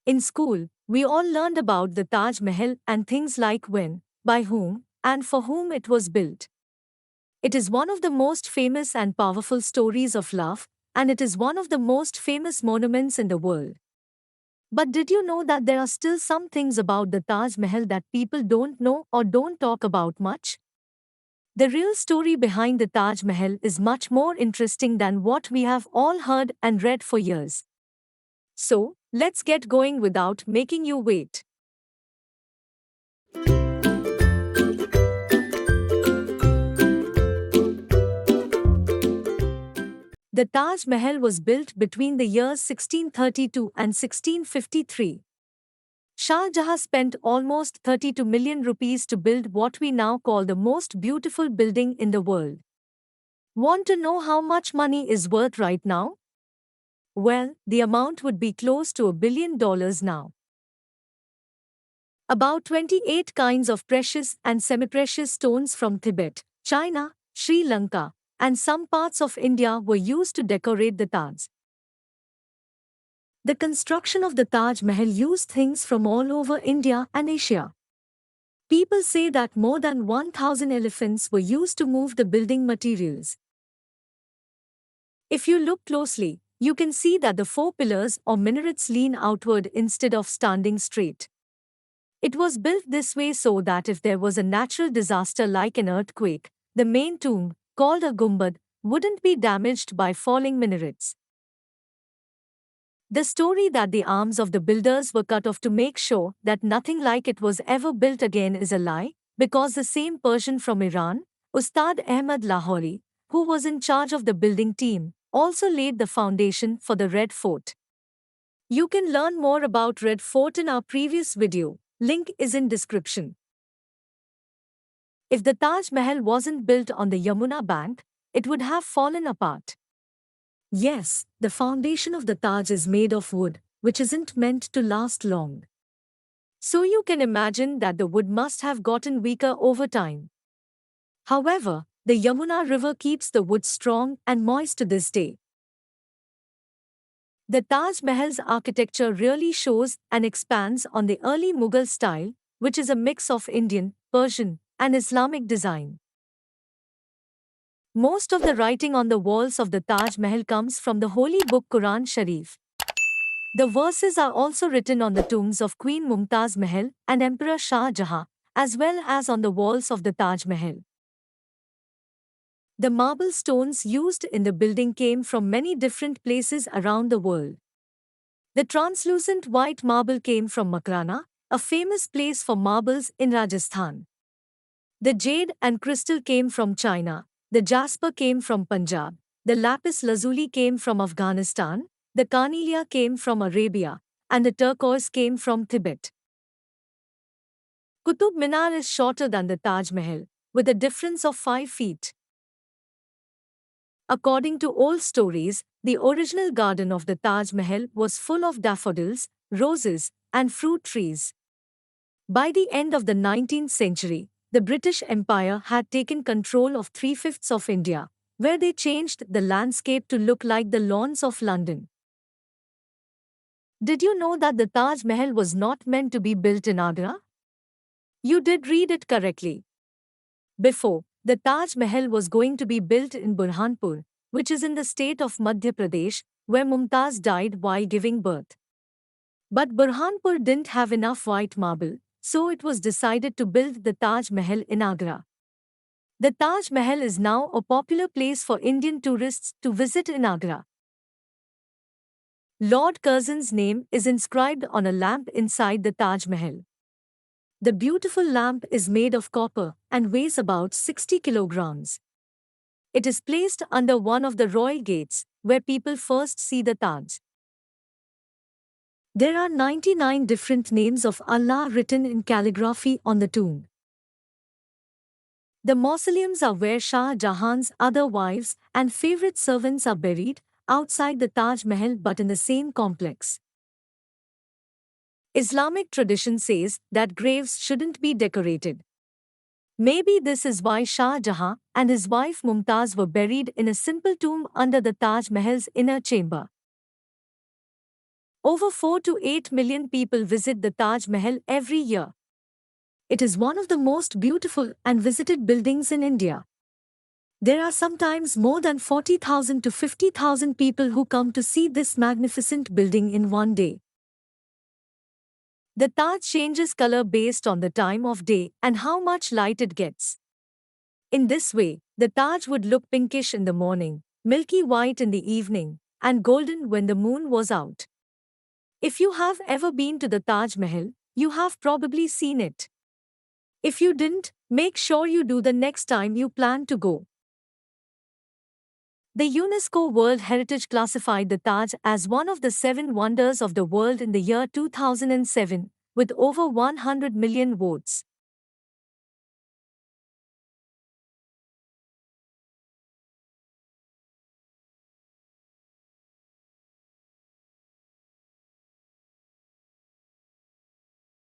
In school, we all learned about the Taj Mahal and things like when, by whom, and for whom it was built. It is one of the most famous and powerful stories of love, and it is one of the most famous monuments in the world. But did you know that there are still some things about the Taj Mahal that people don't know or don't talk about much? The real story behind the Taj Mahal is much more interesting than what we have all heard and read for years. So, let's get going without making you wait. The Taj Mahal was built between the years 1632 and 1653. Shah Jahan spent almost 32 million rupees to build what we now call the most beautiful building in the world. Want to know how much money is worth right now? Well, the amount would be close to $1 billion now. About 28 kinds of precious and semi-precious stones from Tibet, China, Sri Lanka, and some parts of India were used to decorate the Taj. The construction of the Taj Mahal used things from all over India and Asia. People say that more than 1,000 elephants were used to move the building materials. If you look closely, you can see that the four pillars or minarets lean outward instead of standing straight. It was built this way so that if there was a natural disaster like an earthquake, the main tomb, called a gumbad, wouldn't be damaged by falling minarets. The story that the arms of the builders were cut off to make sure that nothing like it was ever built again is a lie, because the same Persian from Iran, Ustad Ahmad Lahori, who was in charge of the building team, also laid the foundation for the Red Fort. You can learn more about Red Fort in our previous video. Link is in description. If the Taj Mahal wasn't built on the Yamuna bank, it would have fallen apart. Yes, the foundation of the Taj is made of wood, which isn't meant to last long. So you can imagine that the wood must have gotten weaker over time. However, the Yamuna River keeps the wood strong and moist to this day. The Taj Mahal's architecture really shows and expands on the early Mughal style, which is a mix of Indian, Persian, and Islamic design. Most of the writing on the walls of the Taj Mahal comes from the holy book Quran Sharif. The verses are also written on the tombs of Queen Mumtaz Mahal and Emperor Shah Jahan, as well as on the walls of the Taj Mahal. The marble stones used in the building came from many different places around the world. The translucent white marble came from Makrana, a famous place for marbles in Rajasthan. The jade and crystal came from China. The jasper came from Punjab, the lapis lazuli came from Afghanistan, the carnelia came from Arabia, and the turquoise came from Tibet. Qutub Minar is shorter than the Taj Mahal, with a difference of 5 feet. According to old stories, the original garden of the Taj Mahal was full of daffodils, roses, and fruit trees. By the end of the 19th century, the British Empire had taken control of 3/5 of India, where they changed the landscape to look like the lawns of London. Did you know that the Taj Mahal was not meant to be built in Agra? You did read it correctly. Before, the Taj Mahal was going to be built in Burhanpur, which is in the state of Madhya Pradesh, where Mumtaz died while giving birth. But Burhanpur didn't have enough white marble, so it was decided to build the Taj Mahal in Agra. The Taj Mahal is now a popular place for Indian tourists to visit in Agra. Lord Curzon's name is inscribed on a lamp inside the Taj Mahal. The beautiful lamp is made of copper and weighs about 60 kilograms. It is placed under one of the royal gates, where people first see the Taj. There are 99 different names of Allah written in calligraphy on the tomb. The mausoleums are where Shah Jahan's other wives and favorite servants are buried, outside the Taj Mahal but in the same complex. Islamic tradition says that graves shouldn't be decorated. Maybe this is why Shah Jahan and his wife Mumtaz were buried in a simple tomb under the Taj Mahal's inner chamber. Over 4 to 8 million people visit the Taj Mahal every year. It is one of the most beautiful and visited buildings in India. There are sometimes more than 40,000 to 50,000 people who come to see this magnificent building in one day. The Taj changes color based on the time of day and how much light it gets. In this way, the Taj would look pinkish in the morning, milky white in the evening, and golden when the moon was out. If you have ever been to the Taj Mahal, you have probably seen it. If you didn't, make sure you do the next time you plan to go. The UNESCO World Heritage classified the Taj as one of the 7 wonders of the world in the year 2007, with over 100 million votes.